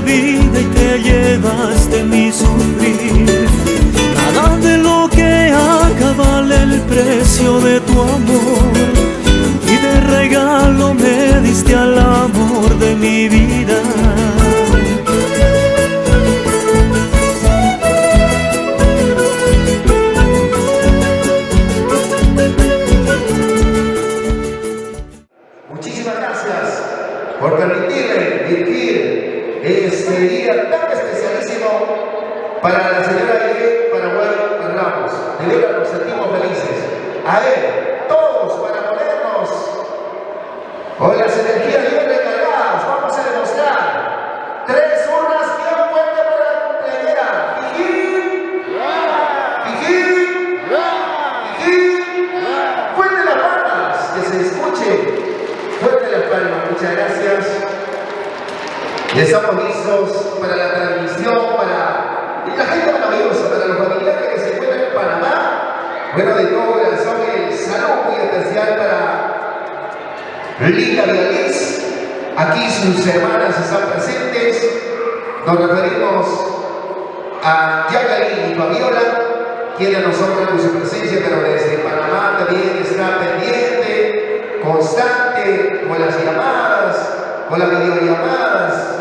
vida y te llevaste mi sufrir. Nada de lo que haga vale el precio de tu amor, y de regalo me diste al amor de mi vida. Muchísimas gracias por permitirme dirigir este día tan especialísimo para la señora Irene Paraguay Ramos. De verdad nos sentimos felices. A ver, todos para ponernos con las energías bien recargadas, vamos a demostrar 3 urnas bien fuertes para la cumpleañera. ¡Pijín! ¡Pijín! ¡Pijín! ¡Fuerte las palmas! Que se escuche. Fuerte las palmas, muchas gracias. Ya estamos listos para la transmisión, para la gente maravillosa, para los familiares que se encuentran en Panamá. Bueno, de todo corazón, el saludo muy especial para Linda Villalís. Aquí sus hermanas están presentes. Nos referimos a Jacqueline y Fabiola, quienes nos honran con su presencia, pero desde Panamá también está pendiente, constante, con las llamadas, con las videollamadas,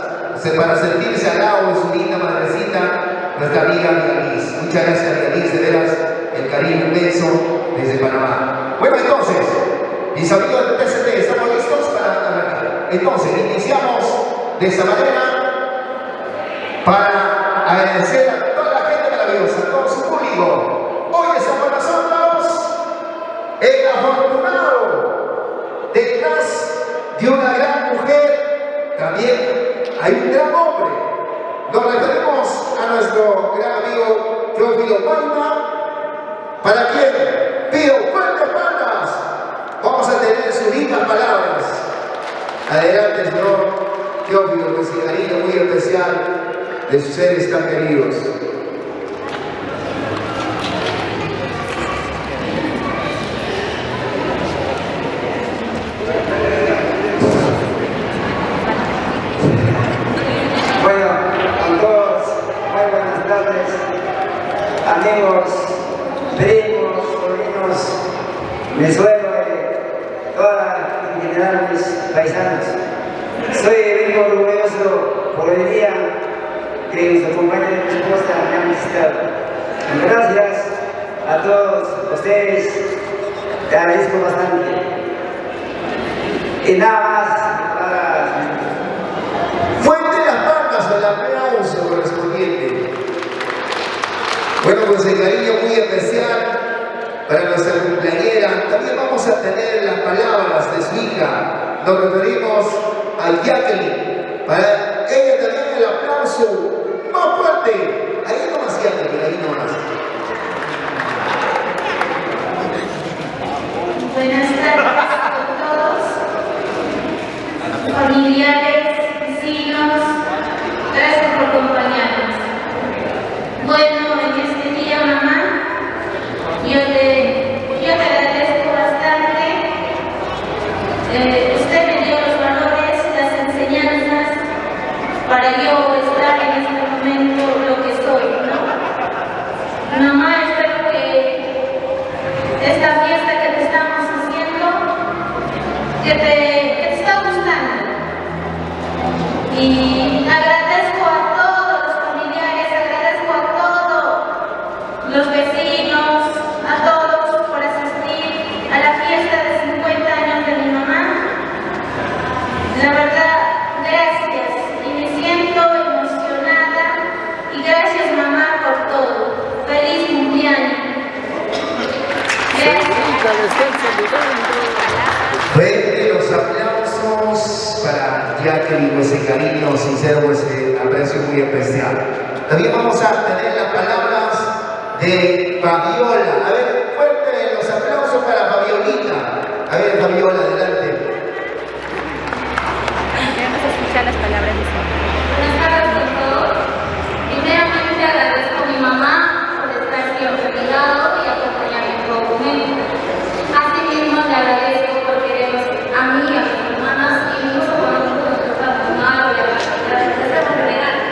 para sentirse al lado de su linda madrecita, nuestra amiga Villalís. Muchas gracias, Villalís, de veras, el cariño inmenso desde Panamá. Bueno, entonces, mis amigos del TCT, ¿estamos listos para arrancar? Entonces, iniciamos de esta manera para agradecer a toda la gente maravillosa, a todo su público. Hoy está con nosotros el afortunado. Detrás de una gran mujer, también hay un gran hombre. Nos referimos a nuestro gran amigo Teófilo Palma, para quien pido fuertes palmas. Vamos a tener sus lindas palabras. Adelante, señor Teófilo, con ese cariño muy especial de sus seres tan queridos. Amigos, primos, sobrinos, mi suegro y toda en general mis paisanos. Soy muy orgulloso por el día que nos acompaña mi esposa me han visitado. Gracias a todos ustedes, te agradezco bastante. Y nada más. Fuerte las palmas al aplauso correspondiente. Bueno, pues el cariño muy especial para nuestra cumpleañera. También vamos a tener las palabras de su hija. Nos referimos a Jacqueline. Para ella también el aplauso más fuerte. Ahí nomás, Jacqueline, ahí nomás. Buenas tardes a todos, familiares, vecinos, gracias por acompañarnos. Bueno, en este día, mamá, yo te agradezco bastante. Usted me dio los valores, las enseñanzas para yo estar en este momento lo que soy, ¿no? Mamá, espero que esta fiesta que te estamos haciendo, que te está gustando. Y agradezco a todos los familiares, agradezco a todos los vecinos, a todos por asistir a la fiesta de 50 años de mi mamá. La verdad, gracias. Y me siento emocionada. Y gracias, mamá, por todo. Feliz cumpleaños. Gracias. Fuerte los aplausos para Jacqueline, ese cariño sincero, ese aprecio muy especial. También vamos a tener las palabras de Fabiola. A ver, fuerte los aplausos para Fabiolita. A ver, Fabiola, adelante. Queremos escuchar las palabras de su mamá. Buenas tardes a todos. Primeramente agradezco a mi mamá por estar siempre a mi lado y acompañarme en todo momento. Asimismo le agradezco por querernos a mí, a mis hermanas, y incluso cuando nosotros estamos mal, gracias por regalar.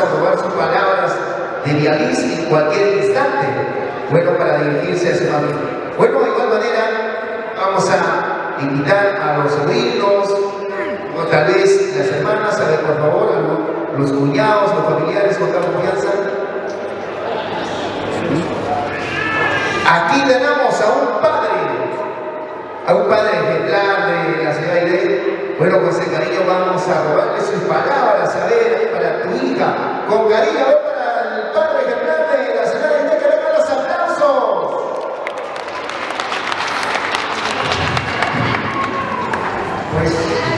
a robar sus palabras de Vializ en cualquier instante, bueno, para dirigirse a su familia. Bueno, de igual manera, vamos a invitar a los sobrinos, o tal vez las hermanas, a ver, por favor, a los cuñados, los familiares con toda confianza. Aquí tenemos a un padre ejemplar de la ciudad de Iré. Bueno, con ese cariño vamos a robarle sus palabras, a ver, para tu hija, con cariño, a ver, para el padre ejemplar de la ciudad de Iré, que vengan los aplausos. Pues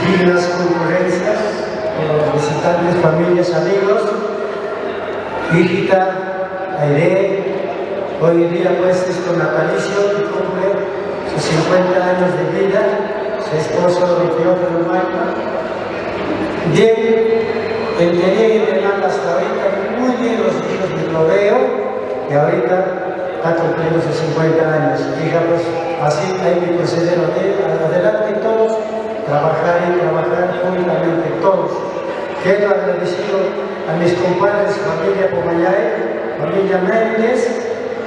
dignas concurrencias, visitantes, familias, amigos, hijita, Aide, hoy día pues es con natalicio que cumple sus 50 años de vida, su esposo 28 de mayo. Bien, tenía y me manda hasta ahorita muy bien los hijos, lo veo, y ahorita está cumpliendo sus 50 años. Hija, pues así hay que proceder adelante todos, trabajar y trabajar juntamente todos. Quiero agradecido a mis compadres, familia Pomayae, familia Méndez,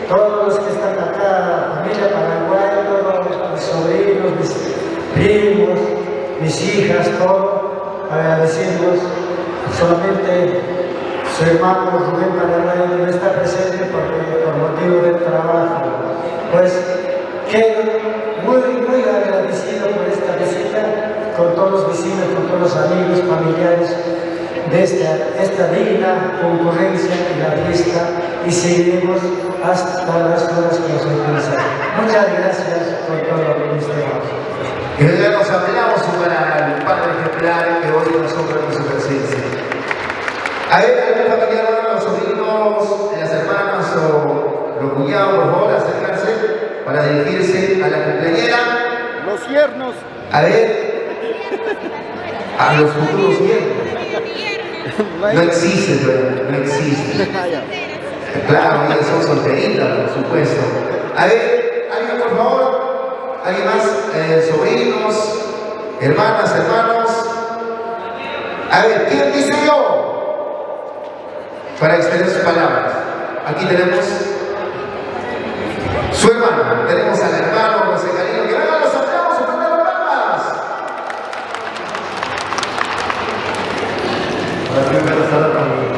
todos los que están acá, familia Paraguay, todos mis sobrinos, mis primos, mis hijas, todos, agradecidos. Solamente su hermano Rubén Paraguay no está presente porque por motivo del trabajo. Pues quedo muy agradecido por esta visita con todos los vecinos, con todos los amigos, familiares de esta digna concurrencia y la fiesta, y seguiremos hasta las horas que nos alcanzan. Muchas gracias por todo lo que nos tenemos. Y hoy nos aplausos para el padre ejemplar que hoy nos honra con su presencia. A ver, algún familiar, los sobrinos, las hermanas o los cuñados, por favor, acercarse para dirigirse a la cumpleañera. Los yernos. A ver, a los futuros yernos. No existe, pero no existe. Claro, ellos son solteritas, por supuesto. A ver, alguien, por favor. ¿Alguien más? Sobrinos, hermanas, hermanos. A ver, ¿quién dice yo? Para extender sus palabras. Aquí tenemos su hermano. Tenemos al hermano José Carino. Que vengan los aplausos, pongan las palmas. Quiero estar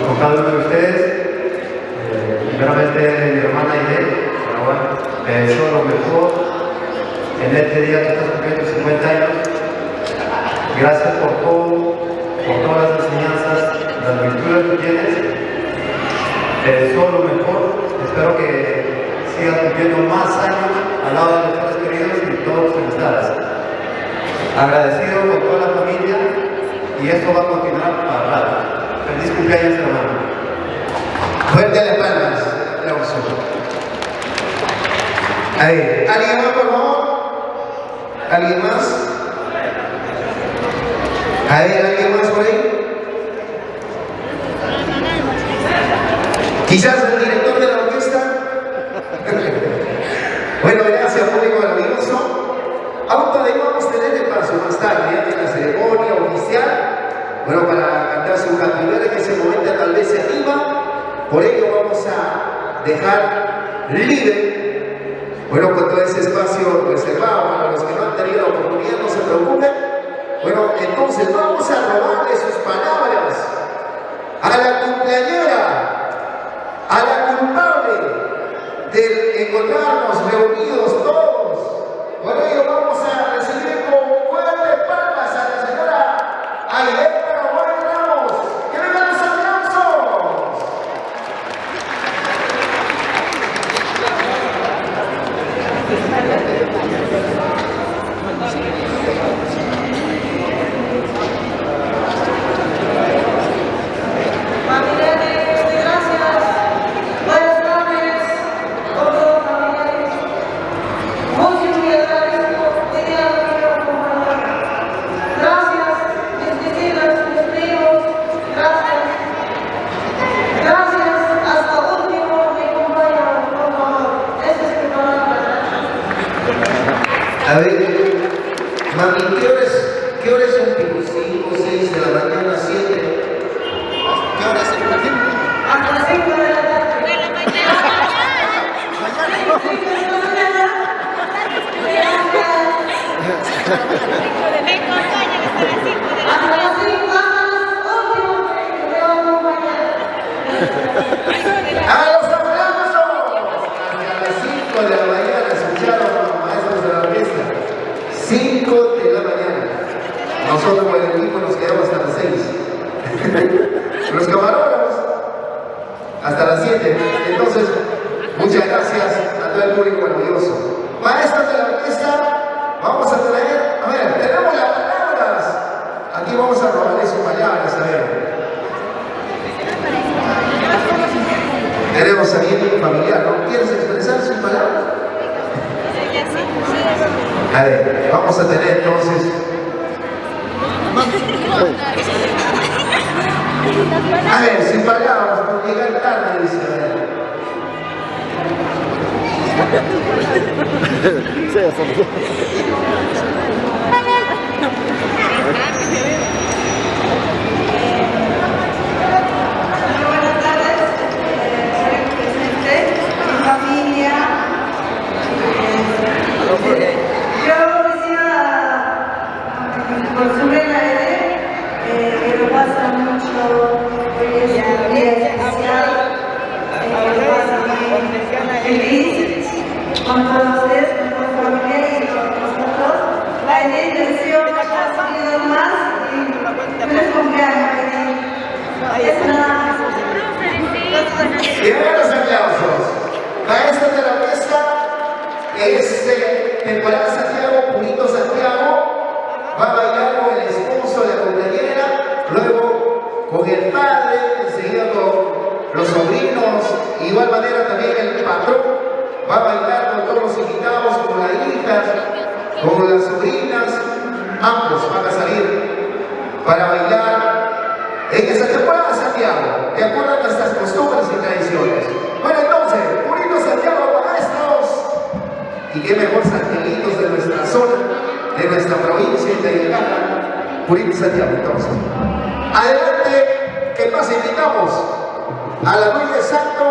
con cada uno de ustedes. Primeramente, mi hermana Aide, te deseo lo mejor en este día que estás cumpliendo 50 años. Gracias por todo, por todas las enseñanzas, las virtudes que tienes. Te deseo lo mejor. Espero que sigas cumpliendo más años al lado de nuestros queridos y todos los amistades. Agradecido con toda la familia y esto va a continuar para rato. Feliz cumpleaños, hermano. Fuerte las palmas. Aplauso. A ver, ¿alguien más, por favor? ¿Alguien más? A ver, ¿alguien más por ahí? Quizás el director de la orquesta. Bueno, gracias, público maravilloso. Aún todavía vamos a tener el paso más tarde, ya en la ceremonia oficial. Bueno, para cantar su cantilera, en ese momento tal vez se anima. Por ello vamos a dejar libre, bueno, con todo ese espacio reservado para los que no han tenido la oportunidad, no se preocupen. Bueno, entonces vamos a robarle sus palabras a la cumpleañera, a la culpable de encontrarnos reunidos todos. Por ello vamos a recibir con fuertes palmas a la señora Aide Paraguay Ramos. ¡Que vengan los aplausos! A ver, mami, ¿qué hora es un tipo? ¿5, 6 de la mañana, 7? ¿Qué hora es? 5 de la tarde. De la mañana. Me acompañan hasta las 5 de la Hasta mañana. las 5, ¡A los aplausos! Hasta las 5 de la mañana escucharon a los maestros de la orquesta. 5 de la mañana. Nosotros con el equipo nos quedamos hasta las 6. Los camarógrafos hasta las 7. Entonces, muchas gracias a todo el público orgulloso. Maestros de la orquesta, vamos a traer, a ver, tenemos las palabras. Aquí vamos a robarle sus palabras, a ver. Tenemos a alguien familiar, ¿no? ¿Quieres expresar sus palabras? A ver, vamos a tener entonces. A ver, sin palabras, por llegar tarde, dice. A ver. Buenas tardes, presente, mi familia. Yo decía, por su regla que lo pasa mucho, hoy es un día especial, que lo pasa muy feliz con todos ustedes, con toda su familia y con nosotros. La intención ha salido más y feliz cumpleaños. Es una... Y ahora los aplausos. Maestros de la orquesta, temporada Santiago, Purito Santiago, va a bailar con el esposo de la cumpleañera, luego con el padre, enseguida con los sobrinos, igual manera también el patrón va a bailar con todos los invitados, con las hijas, con las sobrinas, ambos van a salir para bailar en esa temporada Santiago, de acuerdo a nuestras costumbres y tradiciones. Bueno, entonces, Purito Santiago, maestros, y qué mejor santiaguitos de nuestra zona, de nuestra provincia y de Ilocana, Purito Santiago, entonces. Adelante, que más invitamos a la Luis de Santo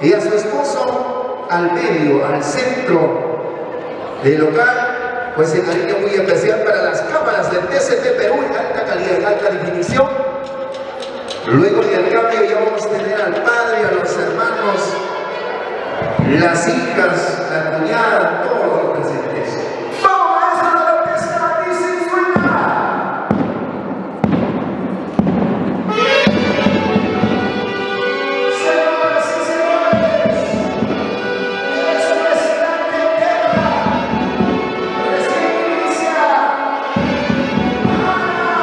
y a su esposo al medio, al centro del local, pues el cariño muy especial para las cámaras del TCT Perú en alta calidad, en alta definición. Luego del cambio ya vamos a tener al padre, a los hermanos, las hijas, la cuñada, todos los presentes. ¡Vamos, maestros de la orquesta! ¡Dice suena! Señoras y señores, es un excelente tema. Recién inicia. ¡Ana!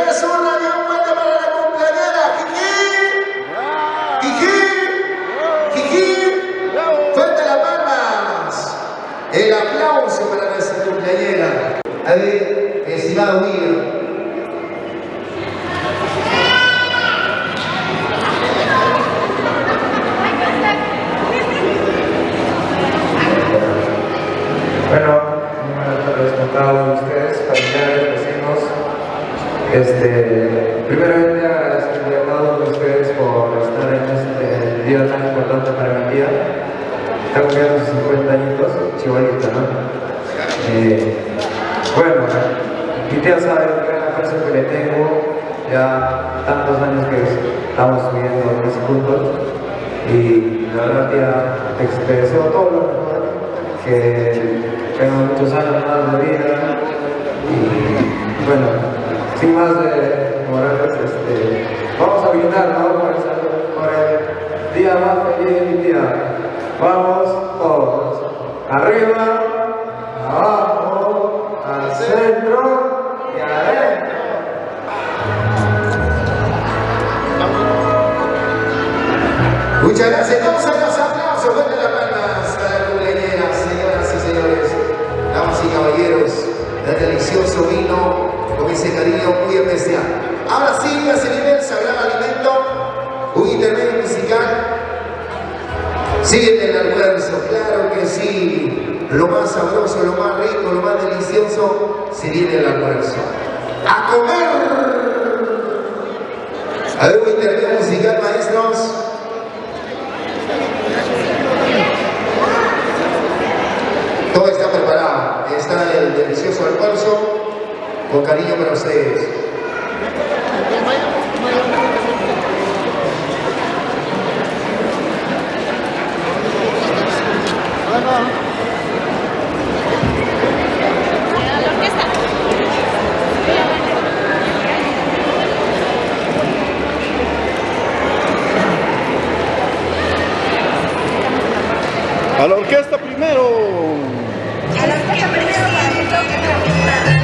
Señores, un radio fuerte para la cumpleañera. Kiki. Kiki. Fuerte las palmas. El aplauso para nuestra cumpleañera. A ver, estimado William. Bueno, buenas tardes con cada uno de ustedes, familiares, vecinos. Primeramente agradecerle a cada uno de ustedes por estar en este día tan importante para mi tía. Está cumpliendo sus 50 añitos, chibolita, ¿no? Bueno, mi tía sabe el gran aprecio que le tengo, ya tantos años que estamos viviendo juntos. Y la verdad, tía, te deseo todo lo mejor, que tengan muchos años más de vida. Y bueno, sin más de morales, vamos a brindar, ¿no? Por el día más feliz de mi tía. Vamos todos. Arriba, abajo, al centro y adentro. Muchas gracias. Todos a los aplausos. Fuerte las palmas a la cumpleañera, señoras y señores, damas y caballeros. El delicioso vino con ese cariño muy especial. Ahora sí, a ese nivel, sagrado alimento, un intermedio musical. Sigue el almuerzo, claro que sí. Lo más sabroso, lo más rico, lo más delicioso, se viene el almuerzo. ¡A comer! A ver, un intermedio musical, maestros. Todo está preparado. Está el delicioso almuerzo con cariño para ustedes. A la orquesta primero. A la orquesta primero para que toque la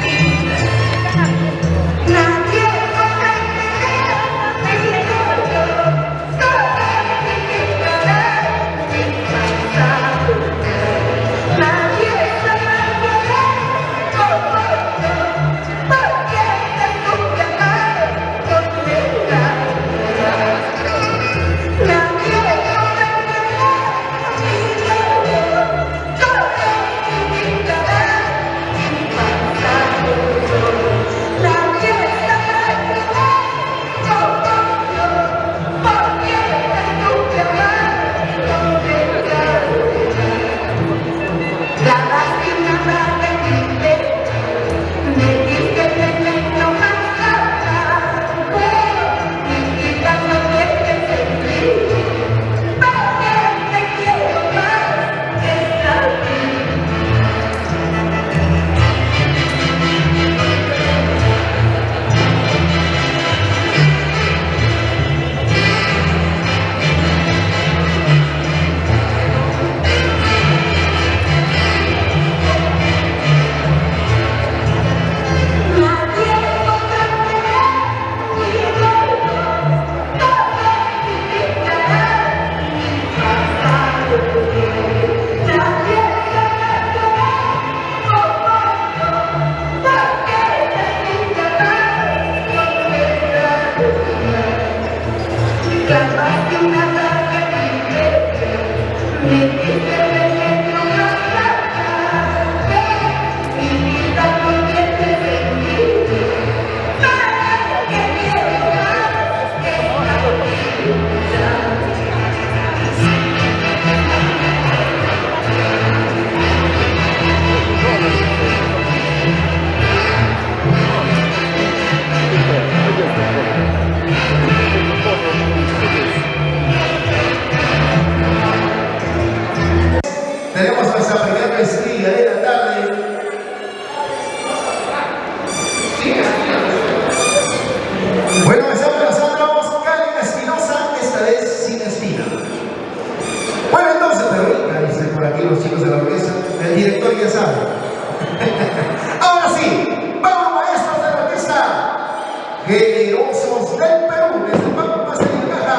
Generosos del Perú, desde Pampas de Caja,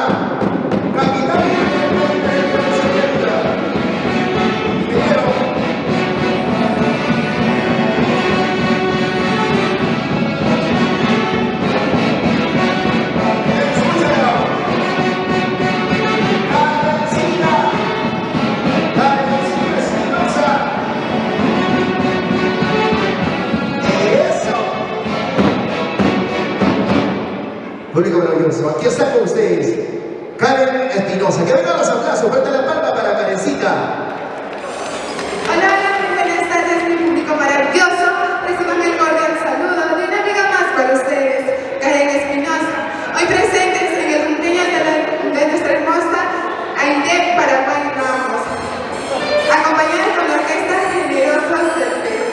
capitán público maravilloso. Aquí está con ustedes Karen Espinosa. Que vengan los aplausos, fuerte la palma para Karencita. Hola, muy buenas tardes, mi público maravilloso. Reciban el cordial saludo de una amiga más para ustedes, Karen Espinosa. Hoy presentes en el cumpleaños de nuestra hermosa Aide Paraguay Ramos, acompañada con la orquesta Generosos del Perú,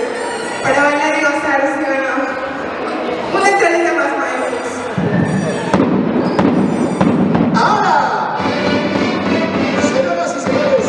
para bailar y gozar, ¿sí o no? Una entradita más, maestros. Ahora, señoras y señores,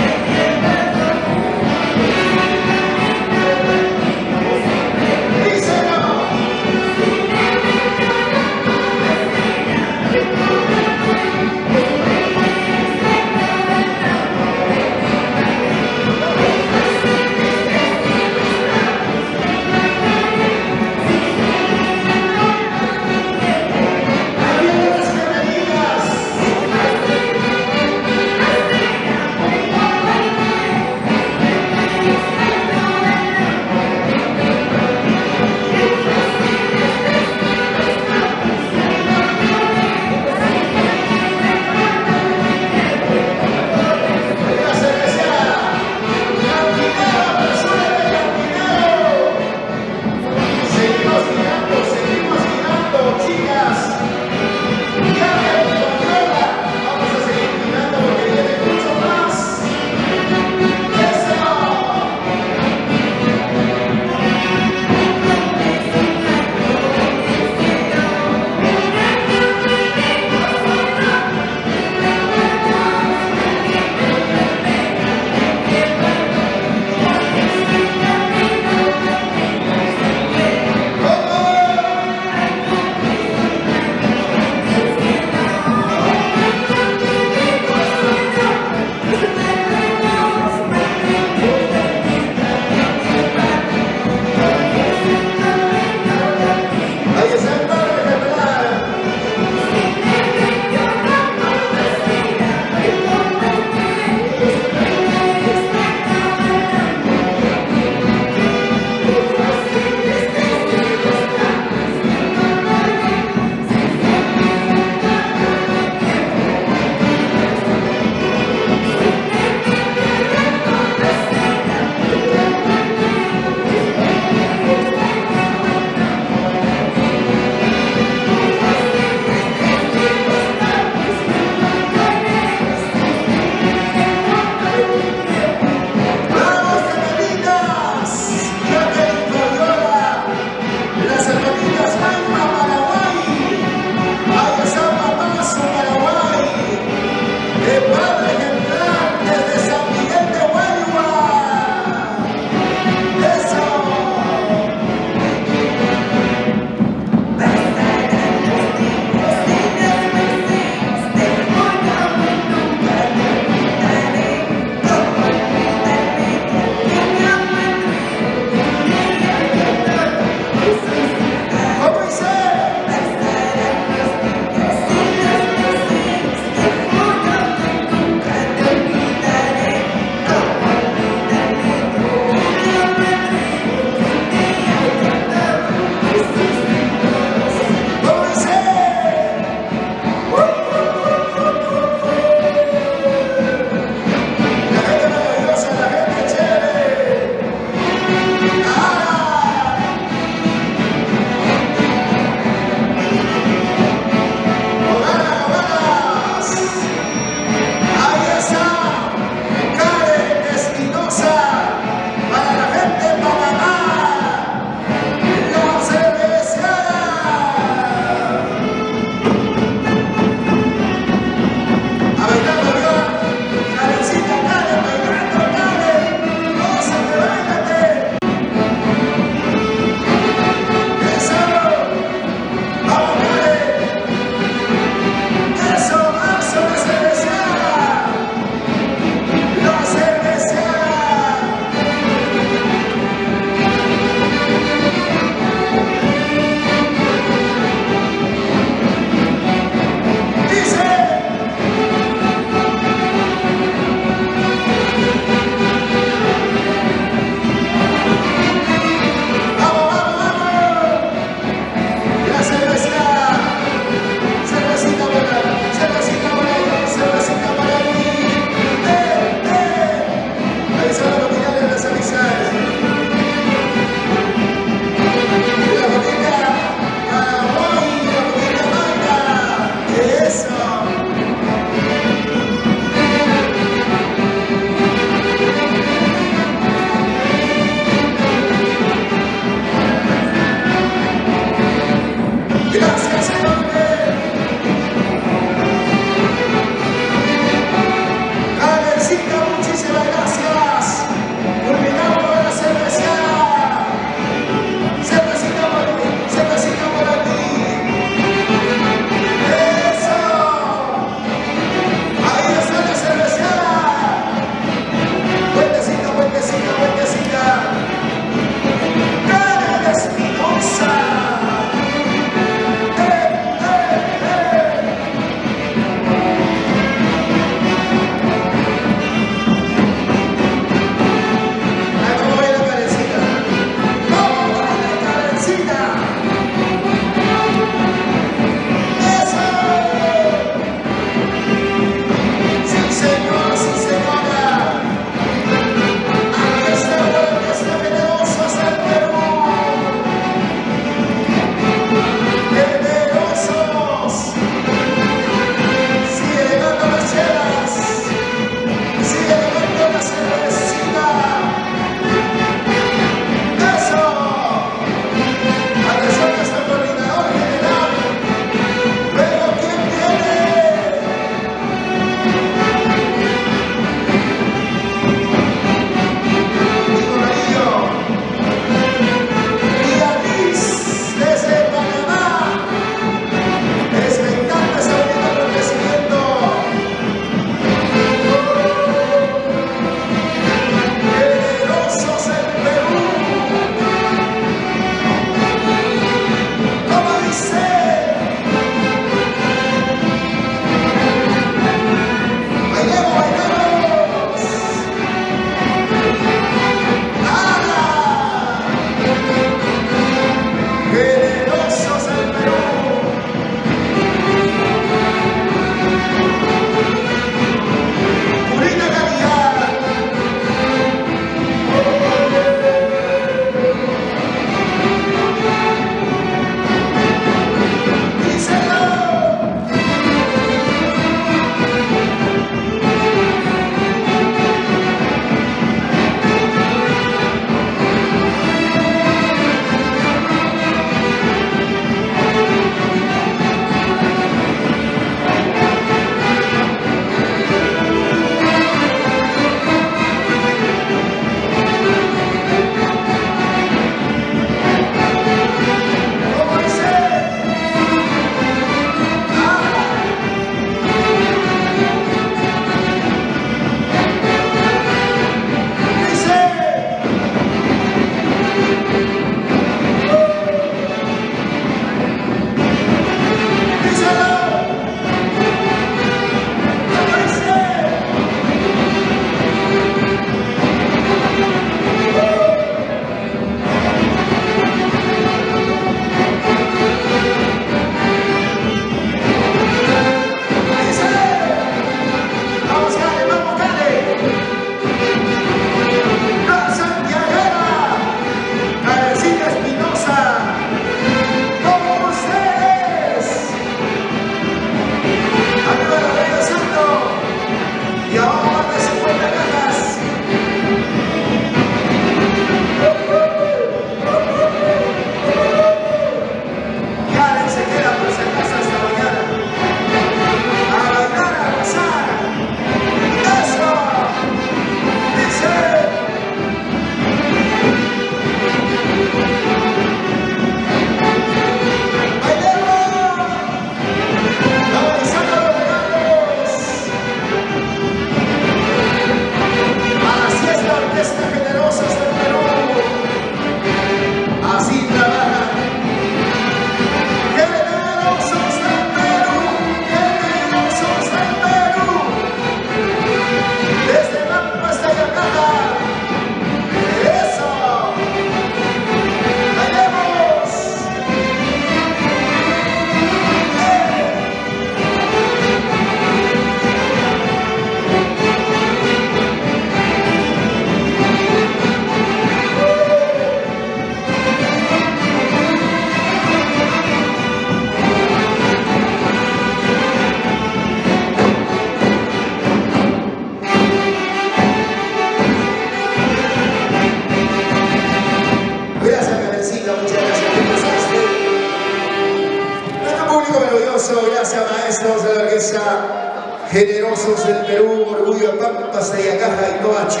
generosos del Perú, orgullo de Pampas, Ayacaja y Toache.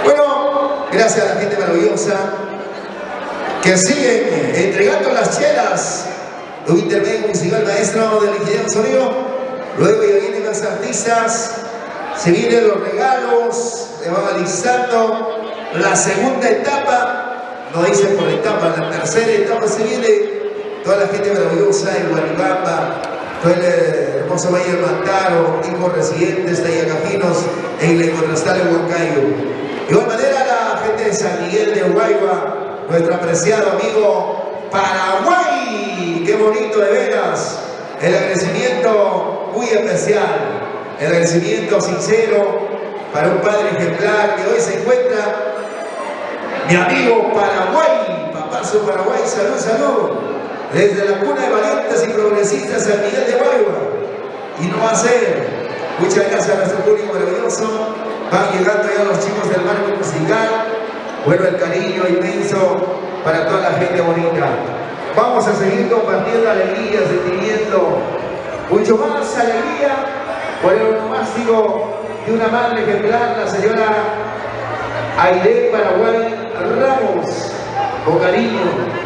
Bueno, gracias a la gente maravillosa que siguen entregando las chelas. Un intermedio musical maestro del ingeniero sonido. Luego ya vienen las artistas, se vienen los regalos, se va alisando la segunda etapa. No dice por etapa, la tercera etapa se viene toda la gente maravillosa en Guaribamba, todo el hermoso Valle del Mantaro, hijos residentes de Ayacajinos en el contrastal de Huancayo. De igual manera la gente de San Miguel de Huayva, nuestro apreciado amigo Paraguay, qué bonito de veras, el agradecimiento muy especial, el agradecimiento sincero para un padre ejemplar que hoy se encuentra. Mi amigo Paraguay, papazo Paraguay, salud, salud. Desde la cuna de valientes y progresistas San Miguel de Huayva. Y no va a ser. Muchas gracias a nuestro público maravilloso. Van llegando ya los chicos del marco musical. Bueno, el cariño inmenso para toda la gente bonita. Vamos a seguir compartiendo alegrías, sentimiento. Mucho más alegría por el onomástico de una madre ejemplar, la señora Aide Paraguay Ramos, con cariño.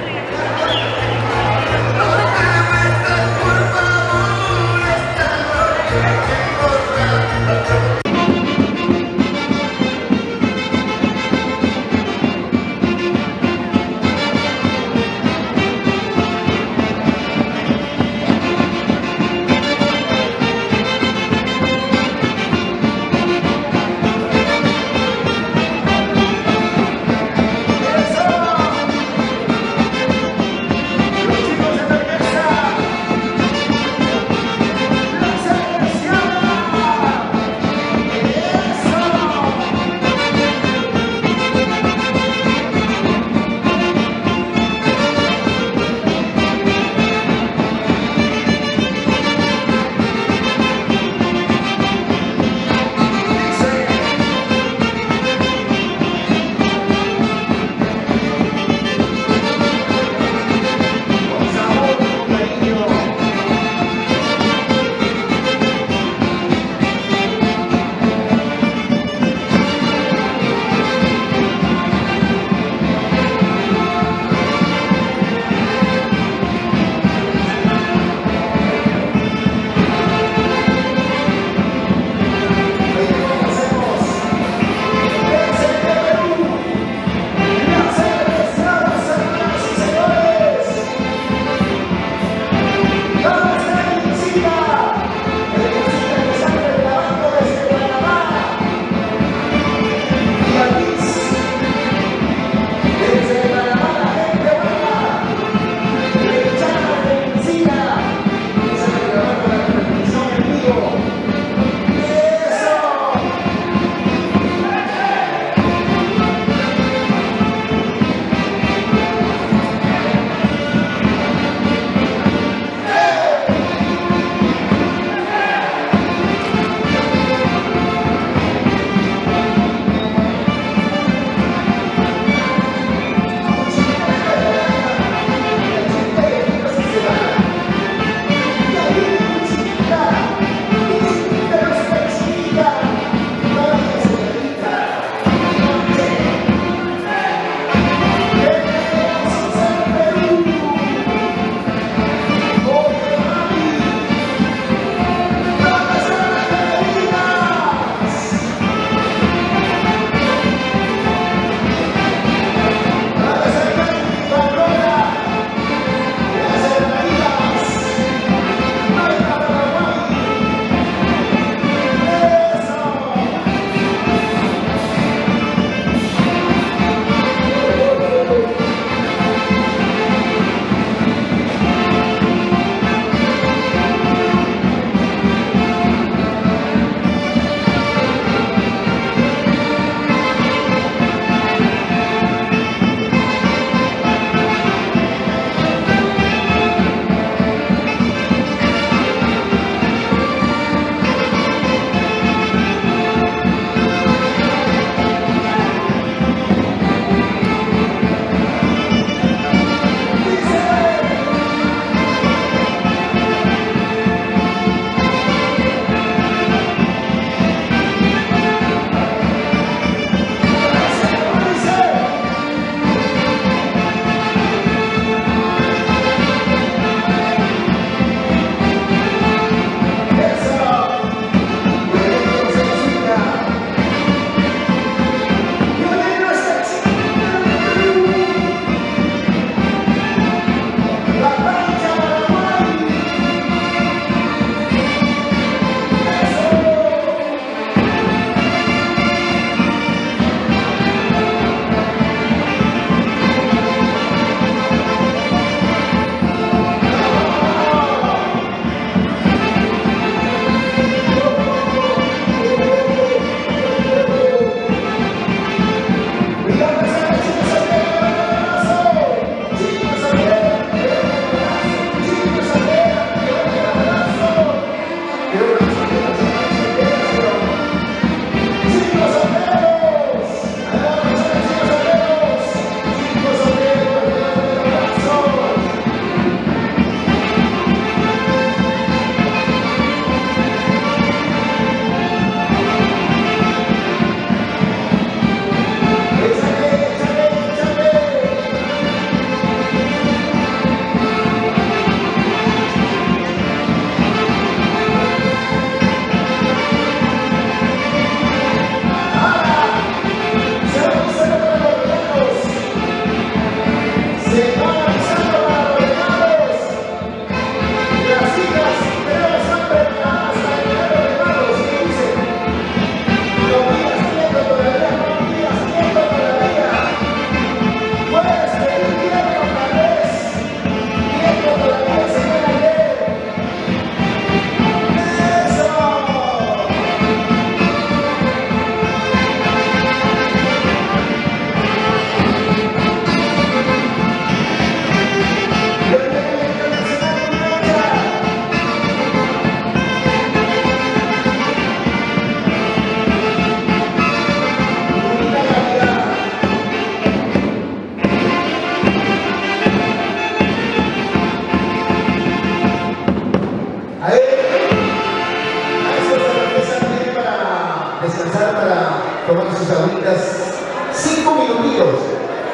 minutitos.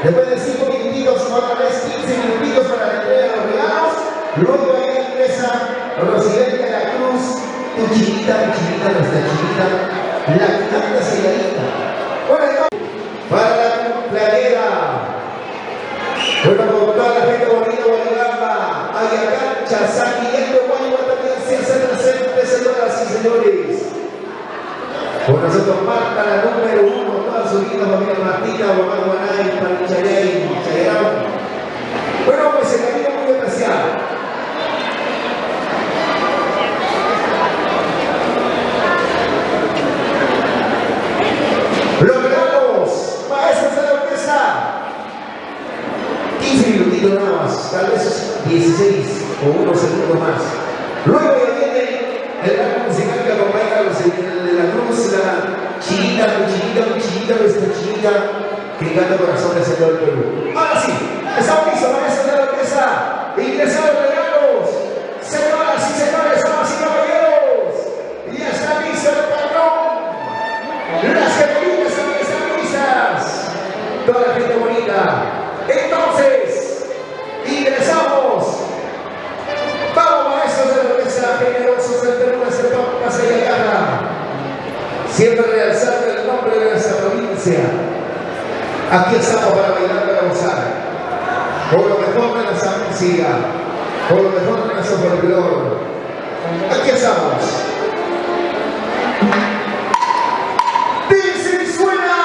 Después de 5 minutitos, otra vez 15 minutitos para la entrega de los regalos. Luego ahí ingresa Rosilene de la Cruz, tu chiquita, nuestra chiquita, la canta selladita. Bueno, para la cumpleañera. Bueno, con toda la gente bonita, Guayabamba, Ayacán, Chazán, Guillermo, Guayabamba también se hace presente, señoras y señores. Con nosotros Marta, la número 1, toda su vida, familia Martita, Guamá, Guanay, Parichayay, Chayarán. Bueno, pues el camino muy especial. Los regalos, maestros de la orquesta. 15 minutitos nada más, tal vez 16 o unos segundos más. Luego ya viene el gran musical que acompaña a los de la Cruz, la chiquita, nuestra chiquita, que canta corazones del Señor del Perú. Ahora sí, estamos listos, maestros de la orquesta. Ingresar los regalos, señoras y señores, damas y caballeros. Ya está listo el patrón. Las gemelitas también están listas. Toda la gente bonita. Entonces, ingresamos. Vamos, maestros de la orquesta, generosos del Perú, nuestra pampa y agarra. Siempre realzando el nombre de nuestra provincia. Aquí estamos para bailar, para gozar. Por lo mejor de nuestra música, por lo mejor de nuestro folclore. Aquí estamos. ¡Dice y suena!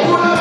Una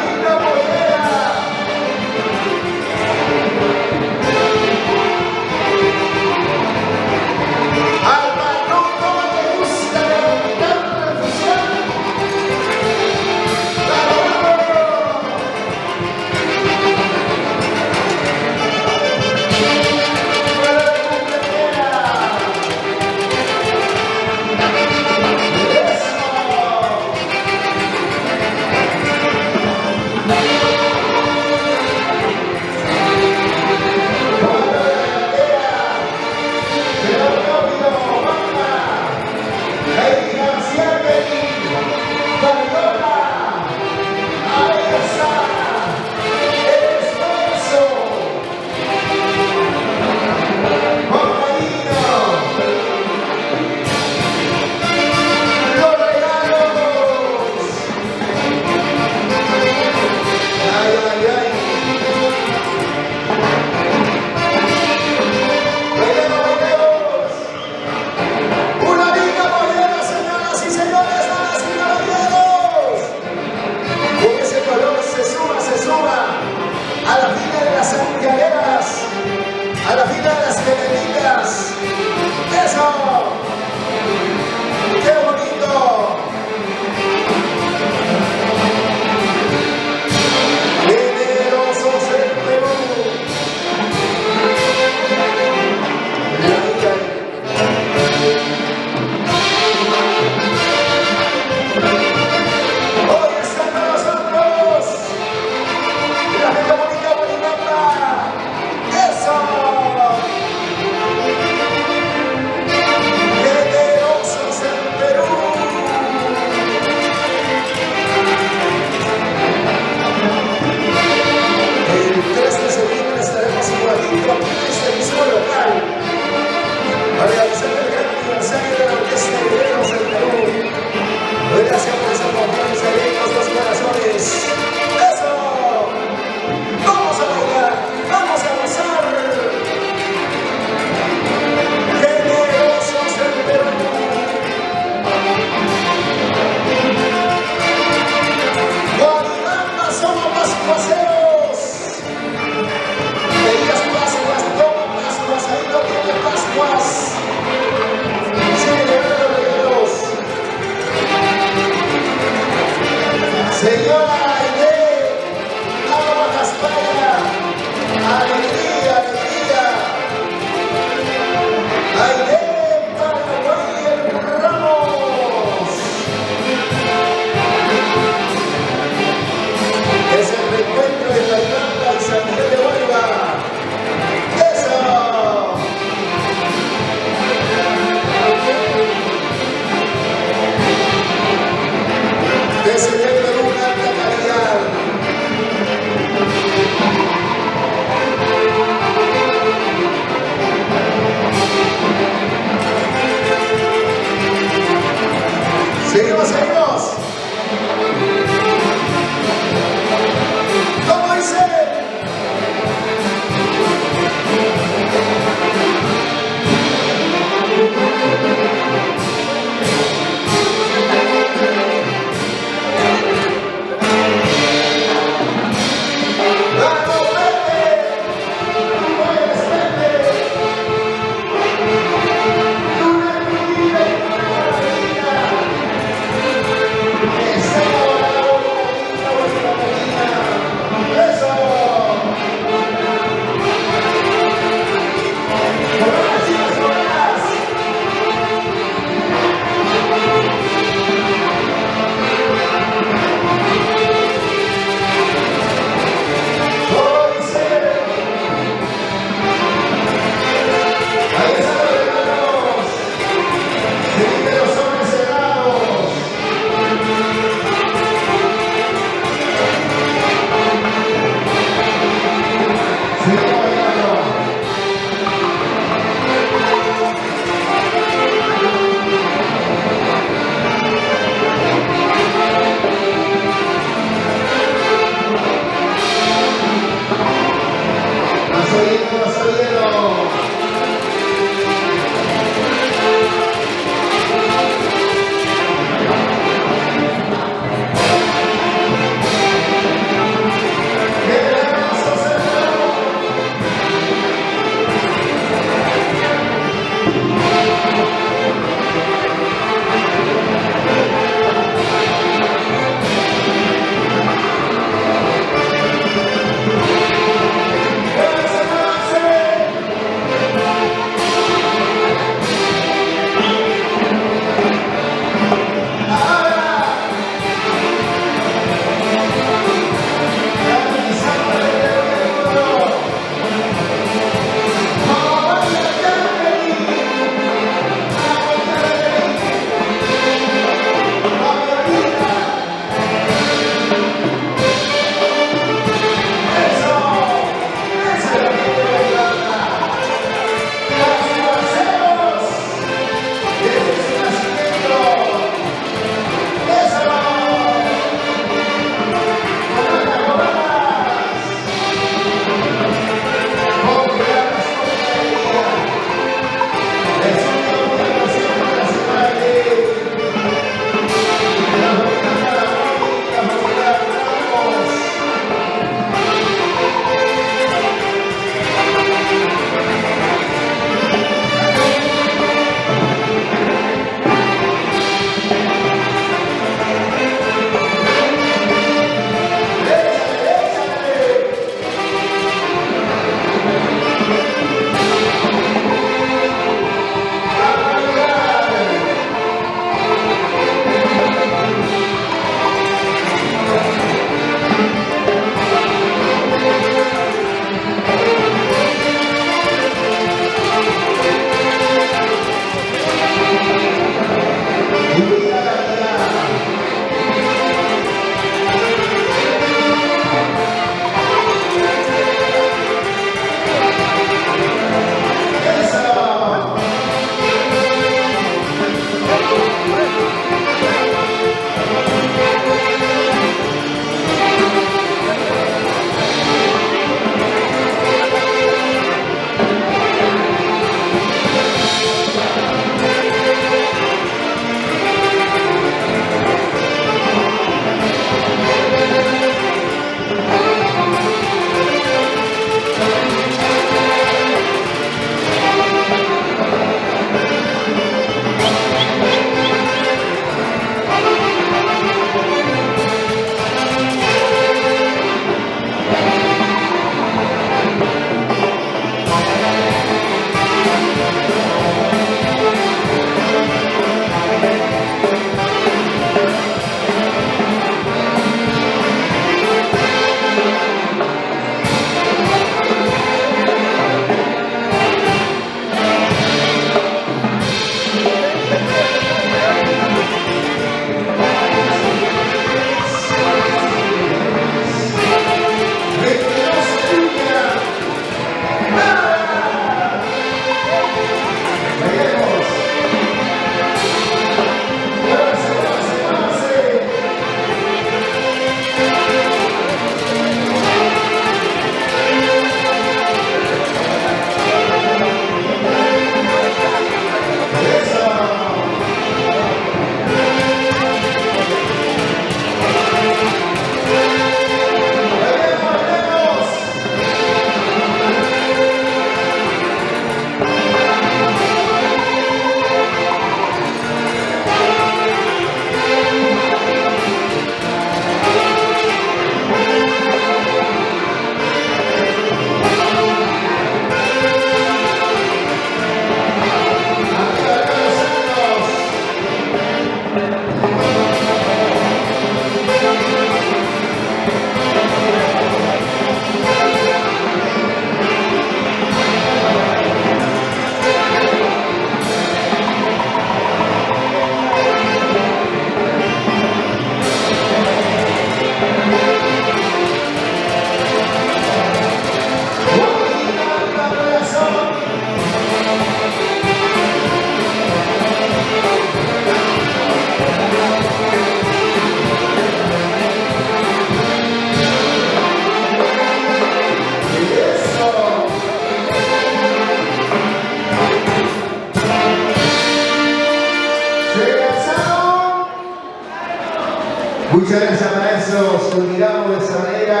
Muchas gracias, maestros. Culminamos de esa manera.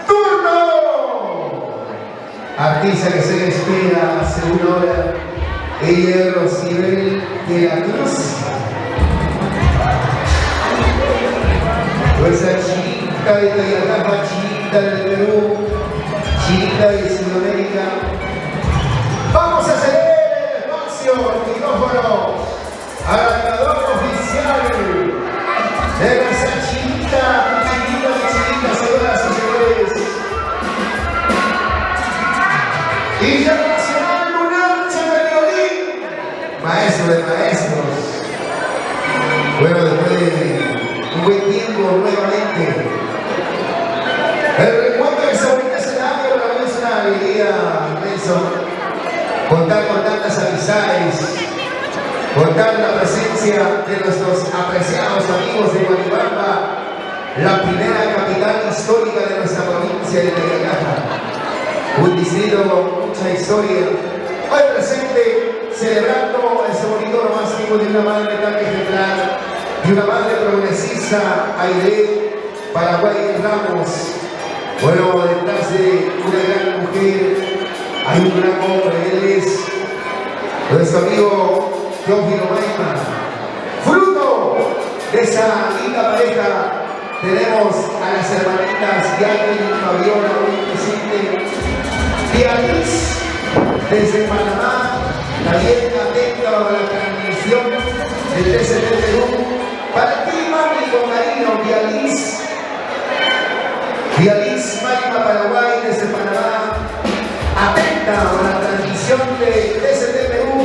¡Turno! Artista que se despida hace una hora. Ella es Rosibel de la Cruz. Nuestra chiquita de Tayacapa, chiquita del Perú, chiquita de Sudamérica. Vamos a ceder el espacio, el micrófono al animador oficial de nuestra chiquita, señoras y señores. Internacional Lunarche de violín, maestro de maestros. Bueno, después de un buen tiempo nuevamente. El recuerdo de ese bonito escenario para mí es una alegría inmensa. Contar con tantas amistades, contar la presencia de nuestros apreciados amigos de Guaribamba, la primera capital histórica de nuestra provincia de Tayacapa, un distrito con mucha historia. Hoy presente celebrando ese bonito romántico de una madre tan ejemplar, de una madre progresista, Aide Paraguay Ramos. Bueno, detrás de una gran mujer hay un gran hombre, él es nuestro amigo Teófilo Maima. Fruto de esa linda pareja tenemos a las hermanitas Jacqueline y Fabiola, hoy presente, Beatriz desde Panamá, también atenta a la transmisión del TCT Perú. Para ti, mami, con cariño, Beatriz Maima Paraguay desde Panamá, atenta a la transmisión de TCT Perú,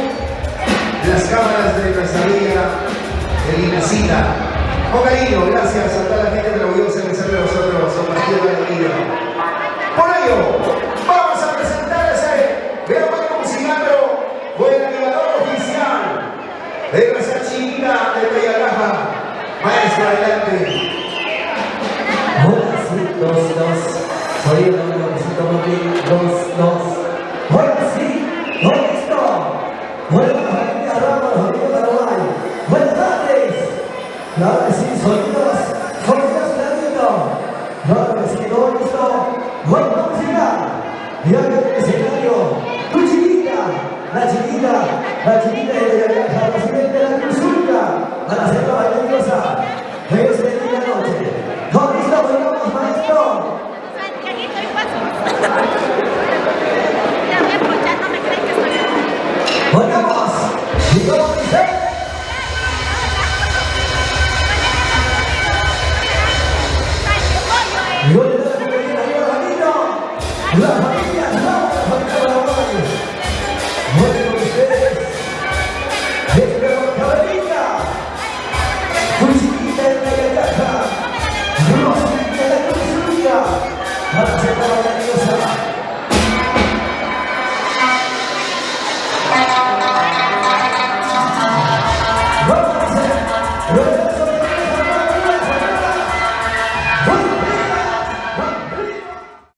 las cámaras de nuestra amiga Elinacita. Con cariño, gracias a toda la gente de la orgullosa que se de nosotros, compartiendo la vida. Por ello, vamos a presentar ese gran grupo musical con el animador oficial de nuestra chiquita de Tayacapa. Maestro, adelante. Hola, sí, 2, 2. Soy el amigo Luisito Móvil, 2, 2. Hola, sí, ¿dónde está? Hola, familia Ramos, amigo Paraguay. Buenas tardes. Claro que sí, sonidos clarito. Claro que sí, ¿dónde está? Buena música. Y acá en el escenario, tu chiquita, la chiquita de la presidente de la Cruzulca, a la selva valiosa. Ellos ven la noche. ¿Dónde está? Volvamos, maestro. Santiaguito y paso. Ya me escuchan, no me creen que estoy aquí. Volvamos.